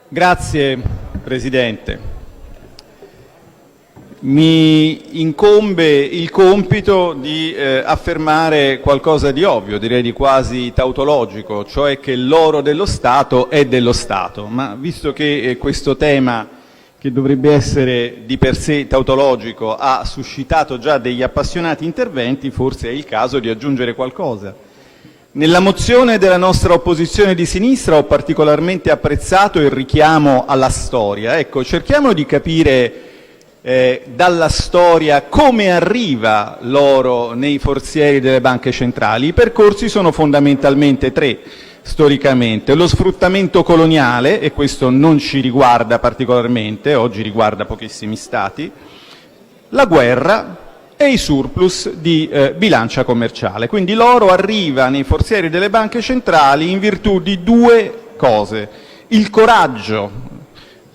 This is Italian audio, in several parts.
Grazie Presidente. Mi incombe il compito di affermare qualcosa di ovvio, direi di quasi tautologico, cioè che l'oro dello Stato è dello Stato. Ma visto che questo tema, che dovrebbe essere di per sé tautologico, ha suscitato già degli appassionati interventi, forse è il caso di aggiungere qualcosa. Nella mozione della nostra opposizione di sinistra ho particolarmente apprezzato il richiamo alla storia. Ecco, cerchiamo di capire dalla storia come arriva l'oro nei forzieri delle banche centrali. I percorsi sono fondamentalmente tre, storicamente. Lo sfruttamento coloniale, e questo non ci riguarda particolarmente, oggi riguarda pochissimi stati, la guerra e i surplus di bilancia commerciale. Quindi l'oro arriva nei forzieri delle banche centrali in virtù di due cose: il coraggio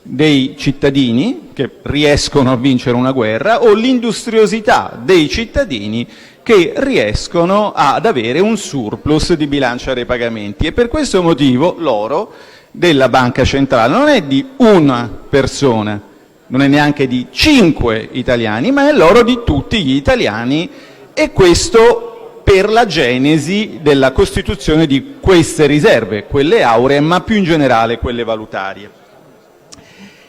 dei cittadini che riescono a vincere una guerra o l'industriosità dei cittadini che riescono ad avere un surplus di bilancia dei pagamenti. E per questo motivo l'oro della banca centrale non è di una persona, non è neanche di 5 italiani, ma è l'oro di tutti gli italiani, e questo per la genesi della costituzione di queste riserve, quelle auree, ma più in generale quelle valutarie.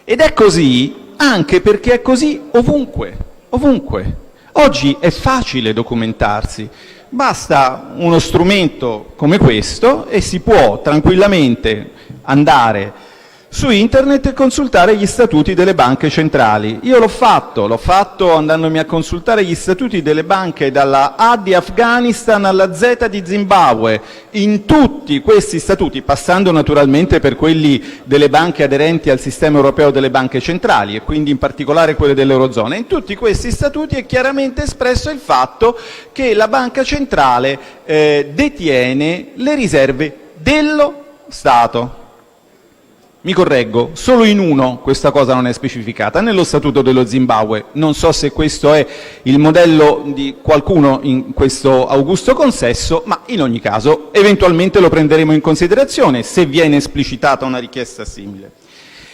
Ed è così anche perché è così ovunque, ovunque. Oggi è facile documentarsi, basta uno strumento come questo e si può tranquillamente andare su internet e consultare gli statuti delle banche centrali. Io l'ho fatto andandomi a consultare gli statuti delle banche dalla A di Afghanistan alla Z di Zimbabwe. In tutti questi statuti, passando naturalmente per quelli delle banche aderenti al sistema europeo delle banche centrali e quindi in particolare quelle dell'Eurozona, in tutti questi statuti è chiaramente espresso il fatto che la banca centrale detiene le riserve dello Stato. Mi correggo, solo in uno questa cosa non è specificata, nello Statuto dello Zimbabwe. Non so se questo è il modello di qualcuno in questo augusto consesso, ma in ogni caso eventualmente lo prenderemo in considerazione se viene esplicitata una richiesta simile.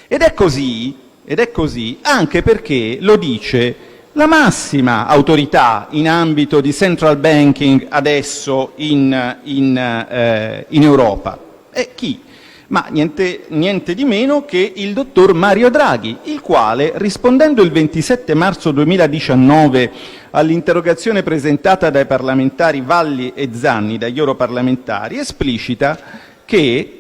Ed è così anche perché lo dice la massima autorità in ambito di central banking adesso in Europa. E chi? Ma niente di meno che il dottor Mario Draghi, il quale, rispondendo il 27 marzo 2019 all'interrogazione presentata dai parlamentari Valli e Zanni, dagli europarlamentari, esplicita che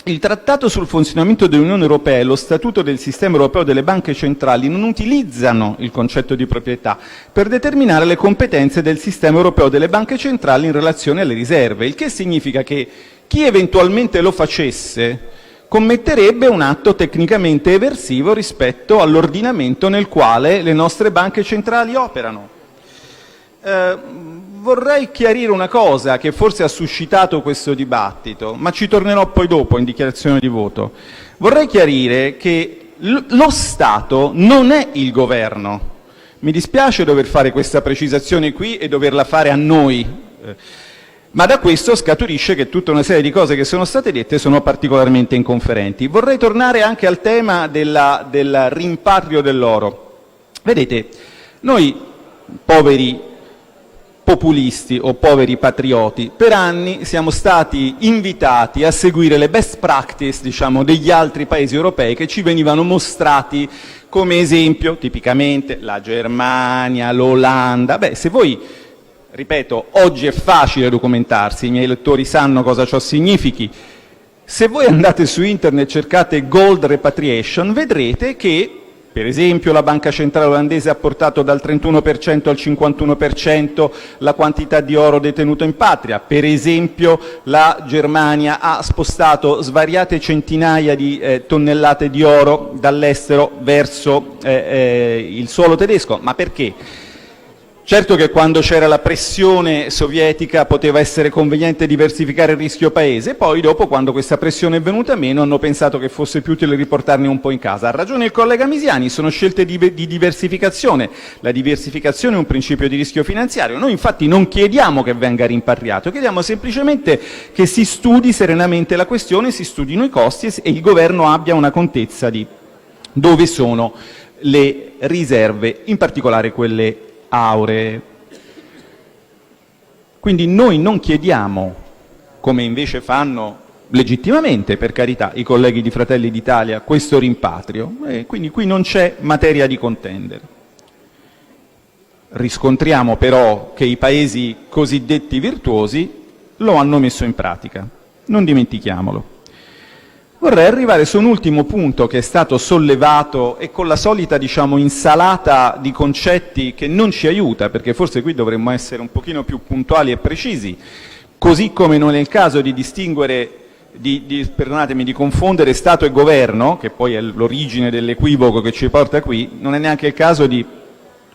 il Trattato sul funzionamento dell'Unione Europea e lo Statuto del Sistema Europeo delle Banche Centrali non utilizzano il concetto di proprietà per determinare le competenze del Sistema Europeo delle Banche Centrali in relazione alle riserve, il che significa che chi eventualmente lo facesse commetterebbe un atto tecnicamente eversivo rispetto all'ordinamento nel quale le nostre banche centrali operano. Vorrei chiarire una cosa che forse ha suscitato questo dibattito, ma ci tornerò poi dopo in dichiarazione di voto. Vorrei chiarire che lo Stato non è il governo. Mi dispiace dover fare questa precisazione qui e doverla fare a noi, ma da questo scaturisce che tutta una serie di cose che sono state dette sono particolarmente inconferenti. Vorrei tornare anche al tema del rimpatrio dell'oro. Vedete, noi poveri populisti o poveri patrioti per anni siamo stati invitati a seguire le best practice, diciamo, degli altri paesi europei che ci venivano mostrati come esempio, tipicamente la Germania, l'Olanda. Beh, se voi, ripeto, oggi è facile documentarsi, i miei lettori sanno cosa ciò significhi. Se voi andate su internet e cercate gold repatriation, vedrete che, per esempio, la Banca Centrale Olandese ha portato dal 31% al 51% la quantità di oro detenuto in patria. Per esempio, la Germania ha spostato svariate centinaia di tonnellate di oro dall'estero verso il suolo tedesco. Ma perché? Certo che quando c'era la pressione sovietica poteva essere conveniente diversificare il rischio paese, poi dopo, quando questa pressione è venuta meno, hanno pensato che fosse più utile riportarne un po' in casa. Ha ragione il collega Misiani, sono scelte di diversificazione. La diversificazione è un principio di rischio finanziario. Noi infatti non chiediamo che venga rimpatriato, chiediamo semplicemente che si studi serenamente la questione, si studino i costi e il governo abbia una contezza di dove sono le riserve, in particolare quelle auree. Quindi noi non chiediamo, come invece fanno legittimamente, per carità, i colleghi di Fratelli d'Italia, questo rimpatrio, e quindi qui non c'è materia di contendere. Riscontriamo però che i paesi cosiddetti virtuosi lo hanno messo in pratica, non dimentichiamolo. Vorrei arrivare su un ultimo punto che è stato sollevato e con la solita, diciamo, insalata di concetti che non ci aiuta, perché forse qui dovremmo essere un pochino più puntuali e precisi, così come non è il caso di distinguere, perdonatemi, di confondere Stato e Governo, che poi è l'origine dell'equivoco che ci porta qui, non è neanche il caso di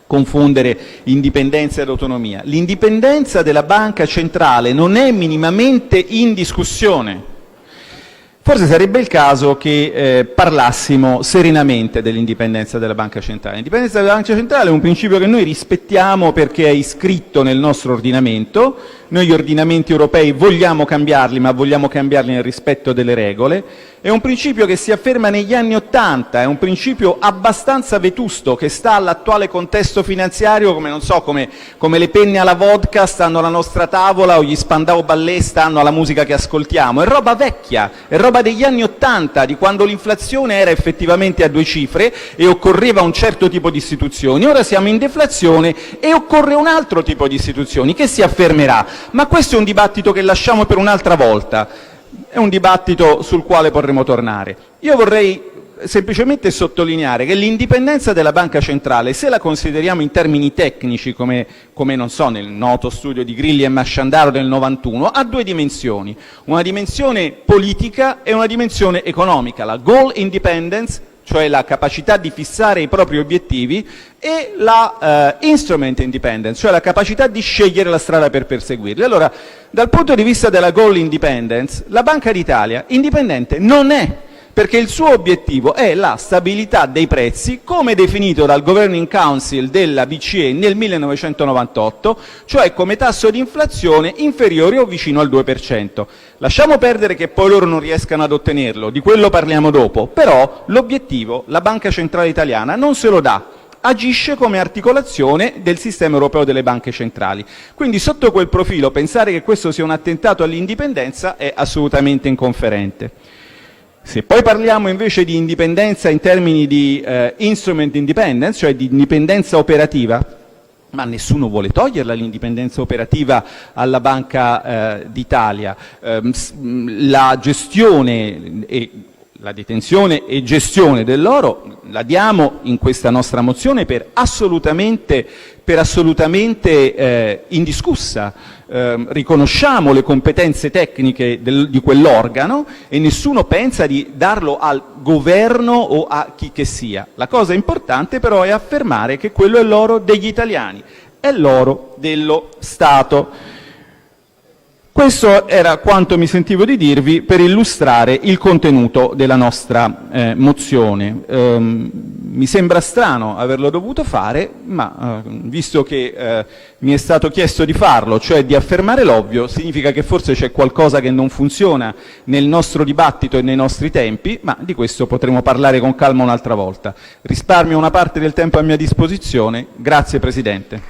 confondere indipendenza ed autonomia. L'indipendenza della banca centrale non è minimamente in discussione. Forse sarebbe il caso che parlassimo serenamente dell'indipendenza della banca centrale. L'indipendenza della banca centrale è un principio che noi rispettiamo perché è iscritto nel nostro ordinamento. Noi gli ordinamenti europei vogliamo cambiarli, ma vogliamo cambiarli nel rispetto delle regole. È un principio che si afferma negli anni '80, è un principio abbastanza vetusto che sta all'attuale contesto finanziario come, non so, come le penne alla vodka stanno alla nostra tavola o gli Spandau Ballet stanno alla musica che ascoltiamo. È roba vecchia, è roba degli anni '80, di quando l'inflazione era effettivamente a 2 cifre e occorreva un certo tipo di istituzioni. Ora siamo in deflazione e occorre un altro tipo di istituzioni che si affermerà. Ma questo è un dibattito che lasciamo per un'altra volta. È un dibattito sul quale potremo tornare. Io vorrei semplicemente sottolineare che l'indipendenza della banca centrale, se la consideriamo in termini tecnici, come non so, nel noto studio di Grilli e Masciandaro del 91, ha 2 dimensioni, una dimensione politica e una dimensione economica, la goal independence, cioè la capacità di fissare i propri obiettivi, e la instrument independence, cioè la capacità di scegliere la strada per perseguirli. Allora, dal punto di vista della goal independence, la Banca d'Italia indipendente non è, perché il suo obiettivo è la stabilità dei prezzi come definito dal Governing Council della BCE nel 1998, cioè come tasso di inflazione inferiore o vicino al 2%. Lasciamo perdere che poi loro non riescano ad ottenerlo, di quello parliamo dopo, però l'obiettivo la Banca Centrale Italiana non se lo dà, agisce come articolazione del sistema europeo delle banche centrali. Quindi sotto quel profilo pensare che questo sia un attentato all'indipendenza è assolutamente inconferente. Se poi parliamo invece di indipendenza in termini di instrument independence, cioè di indipendenza operativa, ma nessuno vuole toglierla l'indipendenza operativa alla Banca d'Italia. La gestione e la detenzione e gestione dell'oro la diamo in questa nostra mozione per assolutamente indiscussa. Riconosciamo le competenze tecniche di quell'organo e nessuno pensa di darlo al governo o a chi che sia. La cosa importante però è affermare che quello è l'oro degli italiani, è l'oro dello Stato. Questo era quanto mi sentivo di dirvi per illustrare il contenuto della nostra mozione. Mi sembra strano averlo dovuto fare, ma visto che mi è stato chiesto di farlo, cioè di affermare l'ovvio, significa che forse c'è qualcosa che non funziona nel nostro dibattito e nei nostri tempi, ma di questo potremo parlare con calma un'altra volta. Risparmio una parte del tempo a mia disposizione. Grazie Presidente.